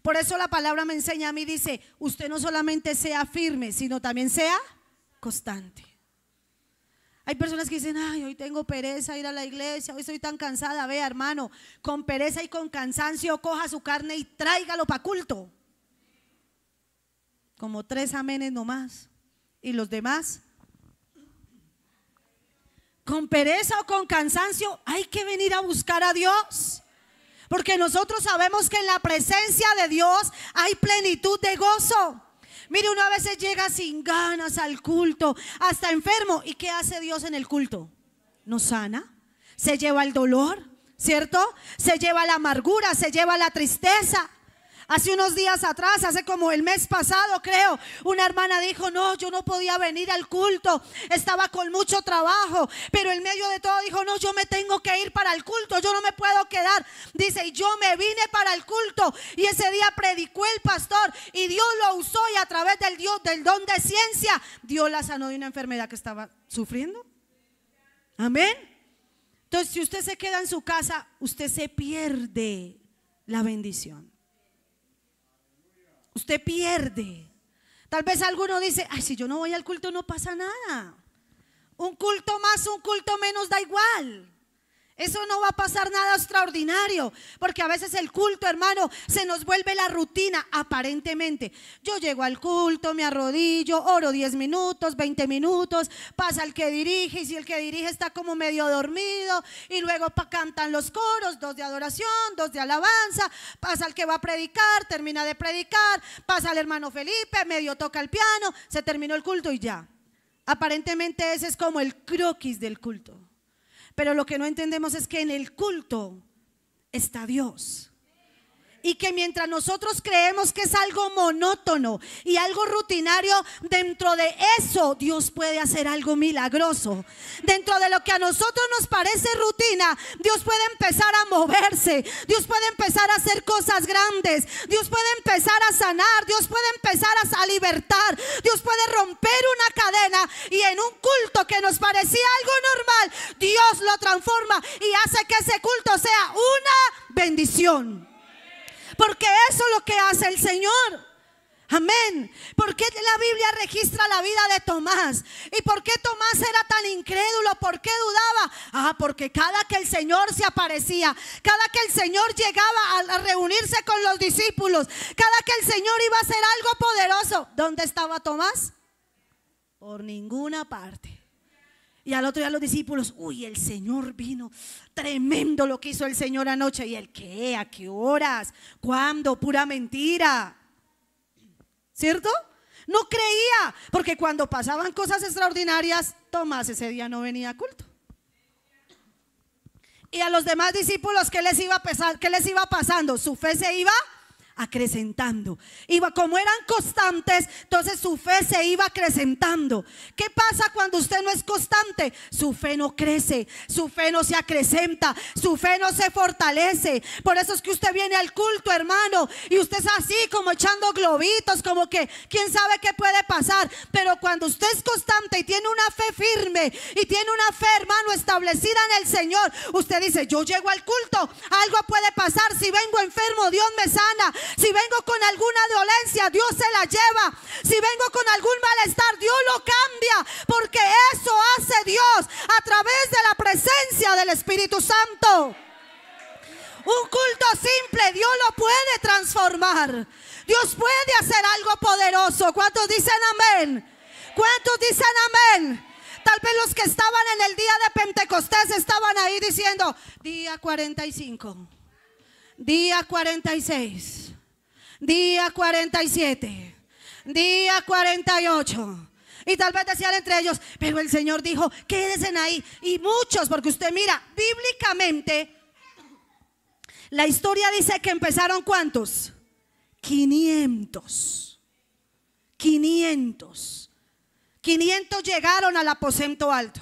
Por eso la palabra me enseña a mí, dice: usted no solamente sea firme, sino también sea constante. Hay personas que dicen: ay, hoy tengo pereza ir a la iglesia, hoy estoy tan cansada. Vea, hermano, con pereza y con cansancio coja su carne y tráigalo para culto. Como 3 amenes nomás. Y los demás, con pereza o con cansancio, hay que venir a buscar a Dios. Porque nosotros sabemos que en la presencia de Dios hay plenitud de gozo. Mire, uno a veces llega sin ganas al culto, hasta enfermo. ¿Y qué hace Dios en el culto? Nos sana, se lleva el dolor, ¿cierto? Se lleva la amargura, se lleva la tristeza. Hace unos días atrás, hace como el mes pasado creo, una hermana dijo: no, yo no podía venir al culto, estaba con mucho trabajo, pero en medio de todo dijo: no, yo me tengo que ir para el culto, yo no me puedo quedar. Dice: y yo me vine para el culto, y ese día predicó el pastor, y Dios lo usó, y a través del don de ciencia, Dios la sanó de una enfermedad que estaba sufriendo. Amén. Entonces, si usted se queda en su casa, usted se pierde la bendición. Usted pierde. Tal vez alguno dice: ay, si yo no voy al culto no pasa nada. Un culto más, un culto menos, da igual. Eso no va a pasar nada extraordinario, porque a veces el culto, hermano, se nos vuelve la rutina aparentemente. Yo llego al culto, me arrodillo, oro 10 minutos, 20 minutos, pasa el que dirige, y si el que dirige está como medio dormido, y luego cantan los coros, 2 de adoración, 2 de alabanza, pasa el que va a predicar, termina de predicar, pasa el hermano Felipe, medio toca el piano, se terminó el culto y ya. Aparentemente ese es como el croquis del culto. Pero lo que no entendemos es que en el culto está Dios. Y que mientras nosotros creemos que es algo monótono y algo rutinario, dentro de eso Dios puede hacer algo milagroso. Dentro de lo que a nosotros nos parece rutina, Dios puede empezar a moverse. Dios puede empezar a hacer cosas grandes. Dios puede empezar a sanar. Dios puede empezar a libertar. Dios puede romper una cadena, y en un culto que nos parecía algo normal, Dios lo transforma y hace que ese culto sea una bendición. Porque eso es lo que hace el Señor. Amén. ¿Por qué la Biblia registra la vida de Tomás? ¿Y por qué Tomás era tan incrédulo? ¿Por qué dudaba? Porque cada que el Señor se aparecía, cada que el Señor llegaba a reunirse con los discípulos, cada que el Señor iba a hacer algo poderoso, ¿dónde estaba Tomás? Por ninguna parte. Y al otro día los discípulos, uy, el Señor vino, tremendo lo que hizo el Señor anoche. ¿Y el qué? ¿A qué horas? ¿Cuándo? Pura mentira. ¿Cierto? No creía, porque cuando pasaban cosas extraordinarias, Tomás ese día no venía a culto. Y a los demás discípulos, ¿qué les iba pasando? Su fe se iba acrecentando. Como eran constantes, entonces su fe se iba acrecentando. ¿Qué pasa cuando usted no es constante? Su fe no crece, su fe no se acrecenta, su fe no se fortalece. Por eso es que usted viene al culto, hermano, y usted es así como echando globitos, como que quién sabe qué puede pasar. Pero cuando usted es constante y tiene una fe firme y tiene una fe, hermano, establecida en el Señor, usted dice, yo llego al culto, algo puede pasar. Si vengo enfermo, Dios me sana. Si vengo con alguna dolencia, Dios se la lleva. Si vengo con algún malestar, Dios lo cambia. Porque eso hace Dios a través de la presencia del Espíritu Santo. Un culto simple, Dios lo puede transformar. Dios puede hacer algo poderoso. ¿Cuántos dicen amén? ¿Cuántos dicen amén? Tal vez los que estaban en el día de Pentecostés estaban ahí diciendo, día 45, día 46, día 47, día 48. Y tal vez decían entre ellos, pero el Señor dijo, quédense ahí. Y muchos, porque usted mira, bíblicamente, la historia dice que empezaron ¿cuántos? 500. 500 llegaron al aposento alto.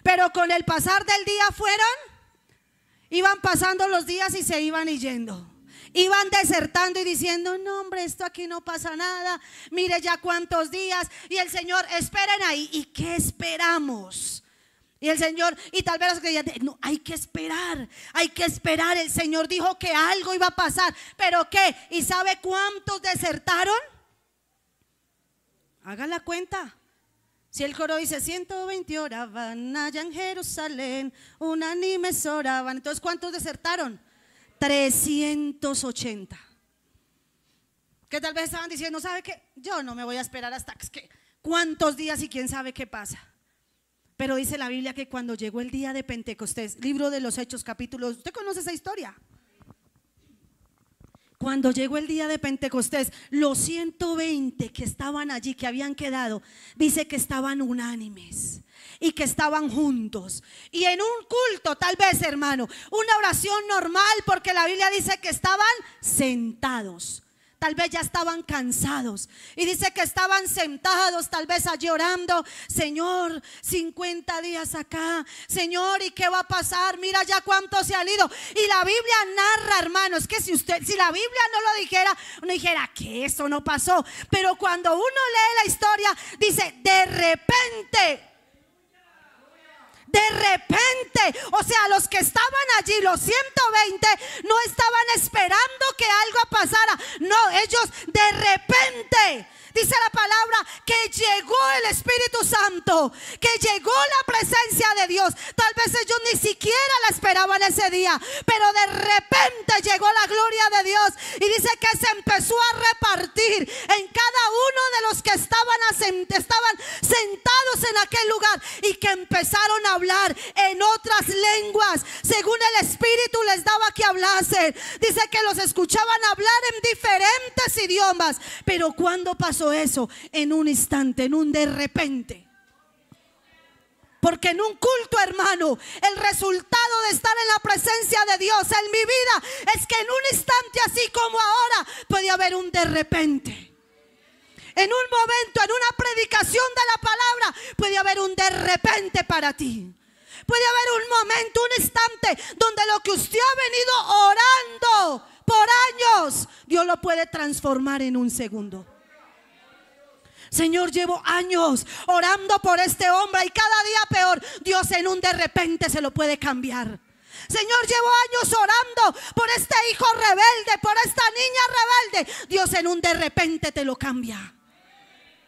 Pero con el pasar del día iban pasando los días y se iban yendo. Iban desertando y diciendo, no hombre, esto aquí no pasa nada. Mire ya cuántos días. Y el Señor, esperen ahí. ¿Y qué esperamos? Y el Señor, y tal vez los que digan, no, hay que esperar, hay que esperar. El Señor dijo que algo iba a pasar. ¿Pero qué? ¿Y sabe cuántos desertaron? Hagan la cuenta. Si el coro dice 120 oraban allá en Jerusalén, unánimes oraban. Entonces, ¿cuántos desertaron? 380. Que tal vez estaban diciendo, ¿sabe qué? Yo no me voy a esperar hasta que cuántos días y quién sabe qué pasa. Pero dice la Biblia que cuando llegó el día de Pentecostés, libro de los Hechos, capítulo, ¿usted conoce esa historia? Cuando llegó el día de Pentecostés, los 120 que estaban allí, que habían quedado, dice que estaban unánimes y que estaban juntos. Y en un culto, tal vez, hermano, una oración normal, porque la Biblia dice que estaban sentados. Tal vez ya estaban cansados. Y dice que estaban sentados, tal vez allí orando. Señor, 50 días acá. Señor, ¿y qué va a pasar? Mira ya cuánto se han ido. Y la Biblia narra, hermanos, que si la Biblia no lo dijera, uno dijera que eso no pasó. Pero cuando uno lee la historia, dice, de repente, o sea, los que estaban allí, los 120, no estaban esperando que algo pasara. No, ellos de repente, dice la palabra, que llegó el Espíritu Santo, que llegó la presencia de Dios. Tal vez ellos ni siquiera la esperaban ese día, pero de repente llegó la gloria de Dios. Y dice que se empezó a repartir en cada uno de los que estaban sentados en aquel lugar, y que empezaron a hablar en otras lenguas según el Espíritu les daba que hablasen. Dice que los escuchaban hablar en diferentes idiomas. Pero ¿cuándo pasó eso? En un instante, en un de repente. Porque en un culto, hermano, el resultado de estar en la presencia de Dios en mi vida es que en un instante, así como ahora, puede haber un de repente. En un momento, en una predicación de la palabra, puede haber un de repente para ti. Puede haber un momento, un instante, donde lo que usted ha venido orando por años, Dios lo puede transformar en un segundo. Señor, llevo años orando por este hombre y cada día peor. Dios en un de repente se lo puede cambiar. Señor, llevo años orando por este hijo rebelde, por esta niña rebelde. Dios en un de repente te lo cambia.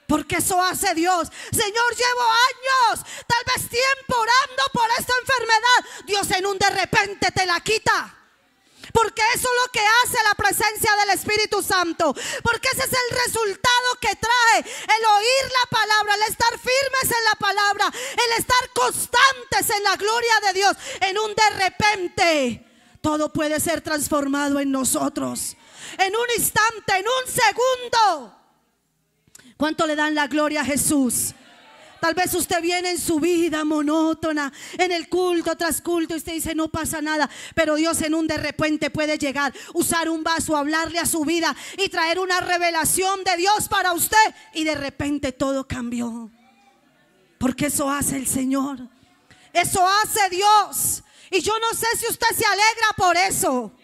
Porque eso hace Dios. Señor, llevo años, tal vez tiempo orando por esta enfermedad. Dios en un de repente te la quita. Porque eso es lo que hace la presencia del Espíritu Santo. Porque ese es el resultado que trae el oír la palabra, el estar firmes en la palabra, el estar constantes en la gloria de Dios. En un de repente todo puede ser transformado en nosotros. En un instante, en un segundo. ¿Cuánto le dan la gloria a Jesús? Tal vez usted viene en su vida monótona, en el culto tras culto, y usted dice no pasa nada, pero Dios en un de repente puede llegar, usar un vaso, hablarle a su vida y traer una revelación de Dios para usted, y de repente todo cambió. Porque eso hace el Señor, eso hace Dios, y yo no sé si usted se alegra por eso.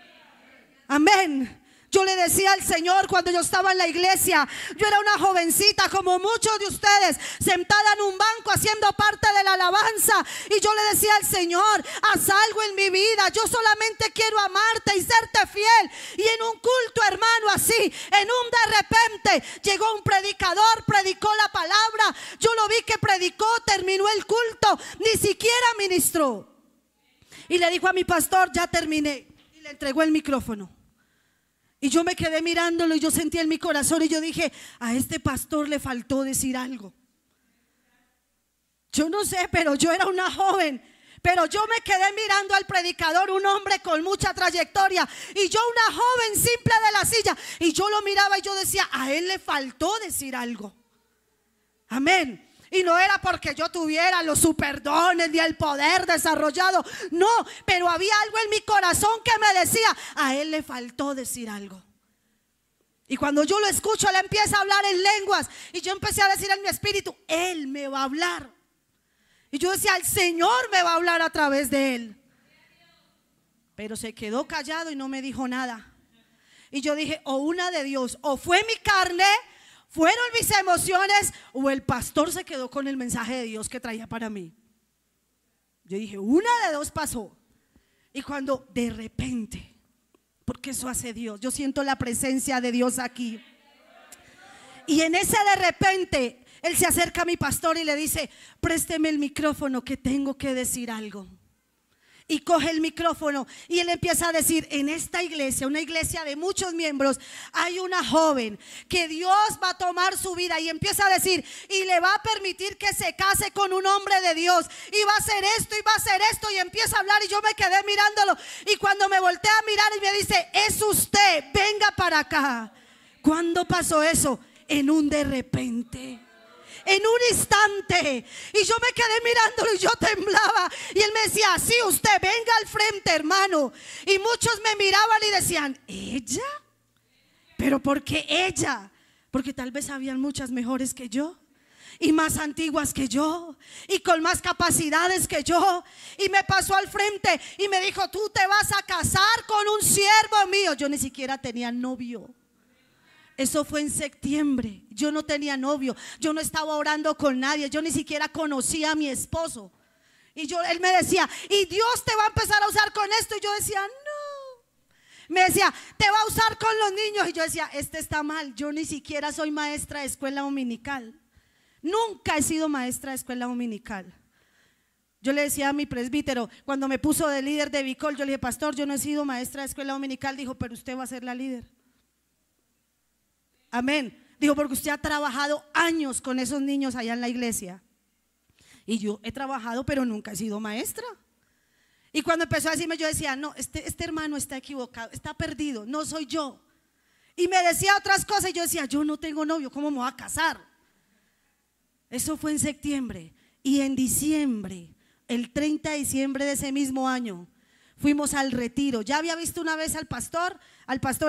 Amén. Yo le decía al Señor cuando yo estaba en la iglesia, yo era una jovencita como muchos de ustedes, sentada en un banco haciendo parte de la alabanza, y yo le decía al Señor, haz algo en mi vida, yo solamente quiero amarte y serte fiel. Y en un culto, hermano, así, en un de repente llegó un predicador, predicó la palabra, yo lo vi que predicó, terminó el culto, ni siquiera ministró, y le dijo a mi pastor, ya terminé, y le entregó el micrófono. Y yo me quedé mirándolo y yo sentí en mi corazón y yo dije, a este pastor le faltó decir algo. Yo no sé, pero yo era una joven, pero yo me quedé mirando al predicador, un hombre con mucha trayectoria, y yo una joven simple de la silla, y yo lo miraba y yo decía, a él le faltó decir algo. Amén. Y no era porque yo tuviera los superdones ni el poder desarrollado, no, pero había algo en mi corazón que me decía, a él le faltó decir algo. Y cuando yo lo escucho, él empieza a hablar en lenguas, y yo empecé a decir en mi espíritu, él me va a hablar. Y yo decía, el Señor me va a hablar a través de él. Pero se quedó callado y no me dijo nada. Y yo dije, o una de Dios, o fue mi carne, fueron mis emociones, o el pastor se quedó con el mensaje de Dios que traía para mí. Yo dije, una de dos pasó. Y cuando de repente, porque eso hace Dios, yo siento la presencia de Dios aquí. Y en ese de repente, él se acerca a mi pastor y le dice, présteme el micrófono que tengo que decir algo. Y coge el micrófono y él empieza a decir, en esta iglesia, una iglesia de muchos miembros, hay una joven que Dios va a tomar su vida, y empieza a decir, y le va a permitir que se case con un hombre de Dios, y va a hacer esto y va a hacer esto, y empieza a hablar, y yo me quedé mirándolo, y cuando me volteé a mirar y me dice, es usted, venga para acá. ¿Cuándo pasó eso? En un de repente, en un instante. Y yo me quedé mirándolo y yo temblaba. Y él me decía, sí, usted venga al frente, hermano. Y muchos me miraban y decían, ¿ella? ¿Pero por qué ella? Porque tal vez habían muchas mejores que yo, y más antiguas que yo, y con más capacidades que yo. Y me pasó al frente y me dijo, tú te vas a casar con un siervo mío. Yo ni siquiera tenía novio. Eso fue en septiembre. Yo no tenía novio, yo no estaba orando con nadie, yo ni siquiera conocía a mi esposo. Y él me decía, y Dios te va a empezar a usar con esto. Y yo decía, no. Me decía, te va a usar con los niños. Y yo decía, este está mal. Yo ni siquiera soy maestra de escuela dominical. Nunca he sido maestra de escuela dominical. Yo le decía a mi presbítero, cuando me puso de líder de Vicol, yo le dije, pastor, yo no he sido maestra de escuela dominical. Dijo, pero usted va a ser la líder. Amén. Digo, porque usted ha trabajado años con esos niños allá en la iglesia. Y yo he trabajado, pero nunca he sido maestra. Y cuando empezó a decirme, yo decía, no, este hermano está equivocado, está perdido, no soy yo. Y me decía otras cosas y yo decía, yo no tengo novio, ¿cómo me voy a casar? Eso fue en septiembre. Y en diciembre, el 30 de diciembre de ese mismo año, fuimos al retiro. Ya había visto una vez al pastor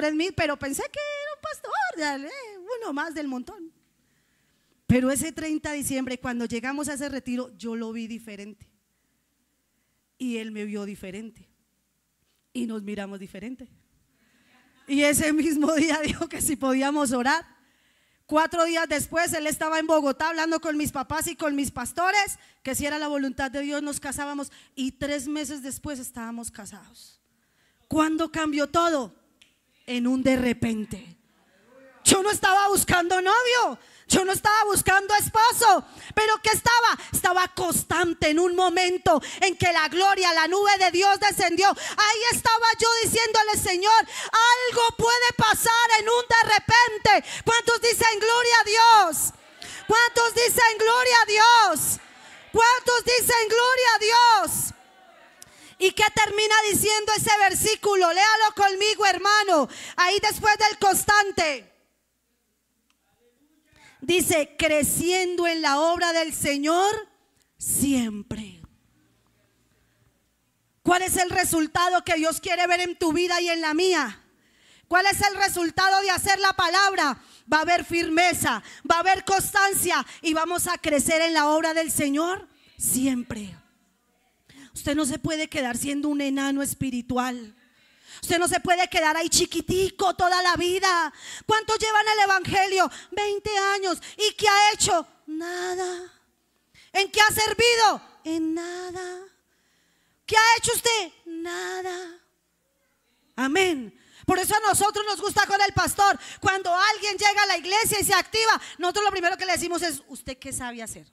Smith, pero pensé que era un pastor, uno más del montón. Pero ese 30 de diciembre, cuando llegamos a ese retiro, yo lo vi diferente. Y él me vio diferente. Y nos miramos diferente. Y ese mismo día dijo que si podíamos orar. 4 días después él estaba en Bogotá hablando con mis papás y con mis pastores, que si era la voluntad de Dios nos casábamos, y 3 meses después estábamos casados. ¿Cuándo cambió todo? En un de repente. Yo no estaba buscando novio, yo no estaba buscando esposo, pero ¿qué estaba? Estaba constante en un momento en que la gloria, la nube de Dios descendió. Ahí estaba yo diciéndole: Señor, algo puede pasar en un de repente. ¿Cuántos dicen gloria a Dios? ¿Cuántos dicen gloria a Dios? ¿Cuántos dicen gloria a Dios? ¿Y qué termina diciendo ese versículo? Léalo conmigo, hermano. Ahí después del constante. Dice: creciendo en la obra del Señor siempre. ¿Cuál es el resultado que Dios quiere ver en tu vida y en la mía? ¿Cuál es el resultado de hacer la palabra? Va a haber firmeza, va a haber constancia y vamos a crecer en la obra del Señor siempre. Usted no se puede quedar siendo un enano espiritual. Usted no se puede quedar ahí chiquitico toda la vida. ¿Cuántos llevan el evangelio? 20 años. ¿Y qué ha hecho? Nada. ¿En qué ha servido? En nada. ¿Qué ha hecho usted? Nada. Amén. Por eso a nosotros nos gusta con el pastor. Cuando alguien llega a la iglesia y se activa, nosotros lo primero que le decimos es: ¿usted qué sabe hacer?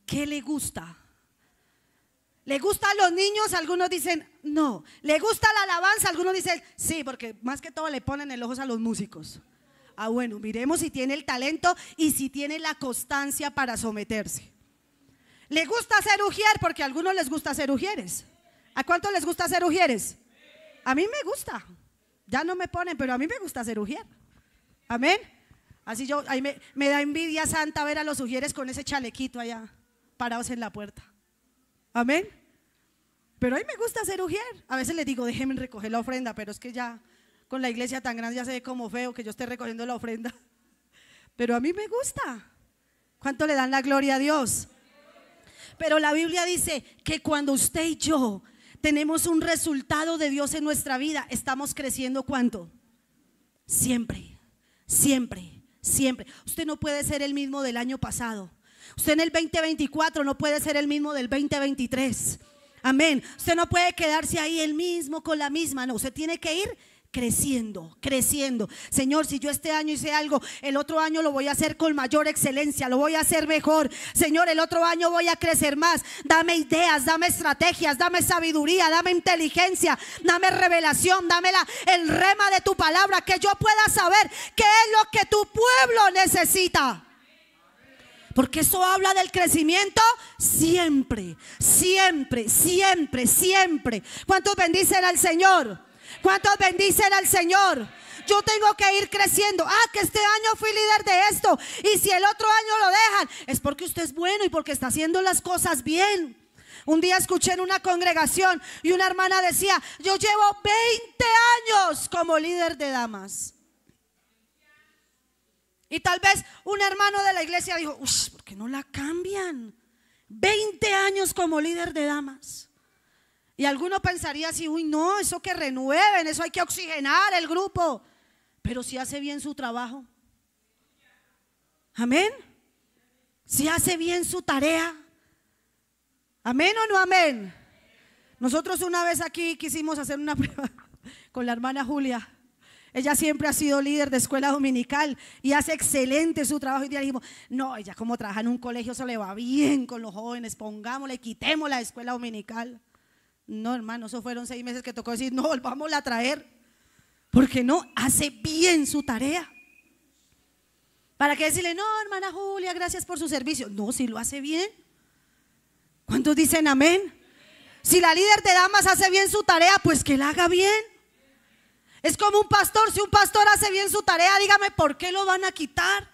¿Qué le gusta? ¿Le gusta a los niños? Algunos dicen no. ¿Le gusta la alabanza? Algunos dicen sí, porque más que todo le ponen el ojo a los músicos. Ah, bueno, miremos si tiene el talento y si tiene la constancia para someterse. ¿Le gusta ser ujier? Porque a algunos les gusta ser ujieres. ¿A cuántos les gusta ser ujieres? A mí me gusta. Ya no me ponen, pero a mí me gusta ser ujier. Amén. Así yo, ahí me da envidia santa ver a los ujieres con ese chalequito allá parados en la puerta. Amén. Pero a mí me gusta ser ujier. A veces les digo: déjenme recoger la ofrenda, pero es que ya con la iglesia tan grande ya se ve como feo que yo esté recogiendo la ofrenda. Pero a mí me gusta. ¿Cuánto le dan la gloria a Dios? Pero la Biblia dice que cuando usted y yo tenemos un resultado de Dios en nuestra vida, estamos creciendo. ¿Cuánto? Siempre, siempre, siempre. Usted no puede ser el mismo del año pasado. Usted en el 2024 no puede ser el mismo del 2023. Amén. Usted no puede quedarse ahí el mismo con la misma. No, usted tiene que ir creciendo, creciendo. Señor, si yo este año hice algo, el otro año lo voy a hacer con mayor excelencia, lo voy a hacer mejor. Señor, el otro año voy a crecer más. Dame ideas, dame estrategias, dame sabiduría, dame inteligencia, dame revelación, dame el rema de tu palabra, que yo pueda saber qué es lo que tu pueblo necesita. Porque eso habla del crecimiento siempre, siempre, siempre, siempre. ¿Cuántos bendicen al Señor? ¿Cuántos bendicen al Señor? Yo tengo que ir creciendo. Que este año fui líder de esto, y si el otro año lo dejan, es porque usted es bueno y porque está haciendo las cosas bien. Un día escuché en una congregación y una hermana decía: yo llevo 20 años como líder de damas. Y tal vez un hermano de la iglesia dijo: uy, ¿por qué no la cambian? 20 años como líder de damas. Y alguno pensaría así: uy, no, eso que renueven, eso hay que oxigenar el grupo. Pero si hace bien su trabajo. Amén. Si hace bien su tarea. Amén o no amén. Nosotros una vez aquí quisimos hacer una prueba con la hermana Julia. Ella siempre ha sido líder de escuela dominical y hace excelente su trabajo. Y le dijimos: no, ella como trabaja en un colegio, se le va bien con los jóvenes, pongámosle, quitemos la escuela dominical. No, hermano, eso fueron 6 meses que tocó decir: no, volvámosla a traer, porque no hace bien su tarea. ¿Para qué decirle: no, hermana Julia, gracias por su servicio? No, si lo hace bien. ¿Cuántos dicen amén? Si la líder de damas hace bien su tarea, pues que la haga bien. Es como un pastor: si un pastor hace bien su tarea, dígame, ¿por qué lo van a quitar?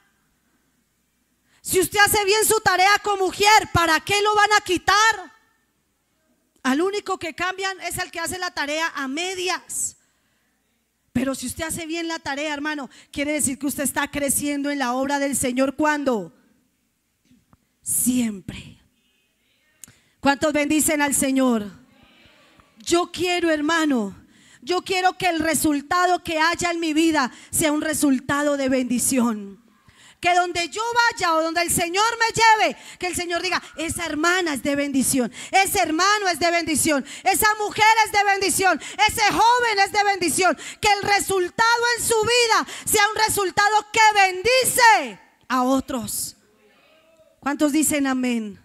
Si usted hace bien su tarea como mujer, ¿para qué lo van a quitar? Al único que cambian es al que hace la tarea a medias. Pero si usted hace bien la tarea, hermano, quiere decir que usted está creciendo en la obra del Señor. ¿Cuándo? Siempre. ¿Cuántos bendicen al Señor? Yo quiero, hermano, yo quiero que el resultado que haya en mi vida sea un resultado de bendición. Que donde yo vaya o donde el Señor me lleve, que el Señor diga: esa hermana es de bendición, ese hermano es de bendición, esa mujer es de bendición, ese joven es de bendición. Que el resultado en su vida sea un resultado que bendice a otros. ¿Cuántos dicen amén?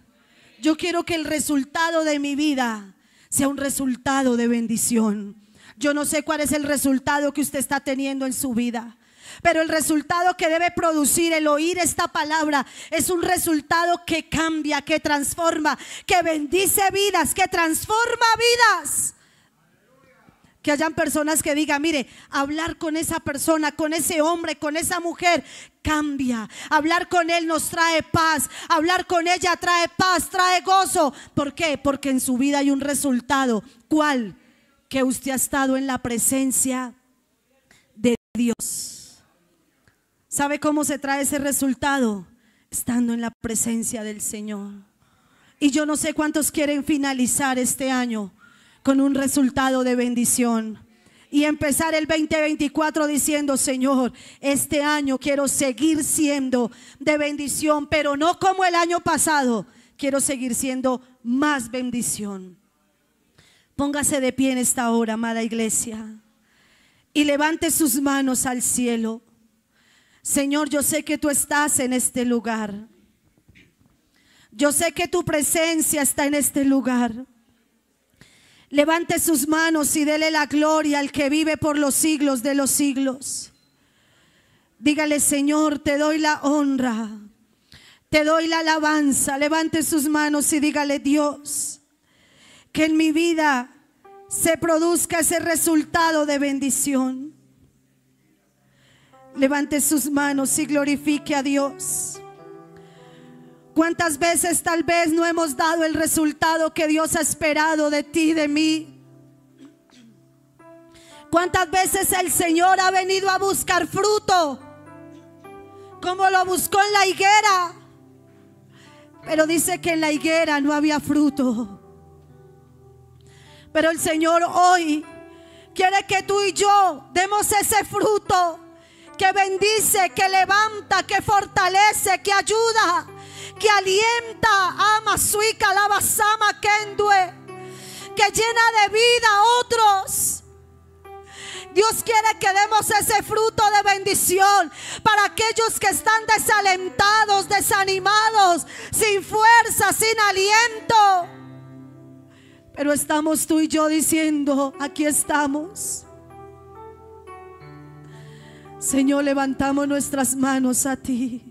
Yo quiero que el resultado de mi vida sea un resultado de bendición. Yo no sé cuál es el resultado que usted está teniendo en su vida, pero el resultado que debe producir el oír esta palabra es un resultado que cambia, que transforma, que bendice vidas, que transforma vidas. Que hayan personas que digan: mire, hablar con esa persona, con ese hombre, con esa mujer cambia. Hablar con él nos trae paz, hablar con ella trae paz, trae gozo. ¿Por qué? Porque en su vida hay un resultado. ¿Cuál? Que usted ha estado en la presencia de Dios. ¿Sabe cómo se trae ese resultado? Estando en la presencia del Señor. Y yo no sé cuántos quieren finalizar este año con un resultado de bendición y empezar el 2024 diciendo: Señor, este año quiero seguir siendo de bendición, pero no como el año pasado. Quiero seguir siendo más bendición. Póngase de pie en esta hora, amada iglesia, y levante sus manos al cielo. Señor, yo sé que tú estás en este lugar. Yo sé que tu presencia está en este lugar. Levante sus manos y dele la gloria al que vive por los siglos de los siglos. Dígale: Señor, te doy la honra, te doy la alabanza. Levante sus manos y dígale: Dios, que en mi vida se produzca ese resultado de bendición. Levante sus manos y glorifique a Dios. ¿Cuántas veces tal vez no hemos dado el resultado que Dios ha esperado de ti y de mí? ¿Cuántas veces el Señor ha venido a buscar fruto, como lo buscó en la higuera? Pero dice que en la higuera no había fruto. Pero el Señor hoy quiere que tú y yo demos ese fruto que bendice, que levanta, que fortalece, que ayuda, que alienta, ama, suica, lava, sama, kendue, que llena de vida a otros. Dios quiere que demos ese fruto de bendición para aquellos que están desalentados, desanimados, sin fuerza, sin aliento. Pero estamos tú y yo diciendo: aquí estamos. Señor, levantamos nuestras manos a ti.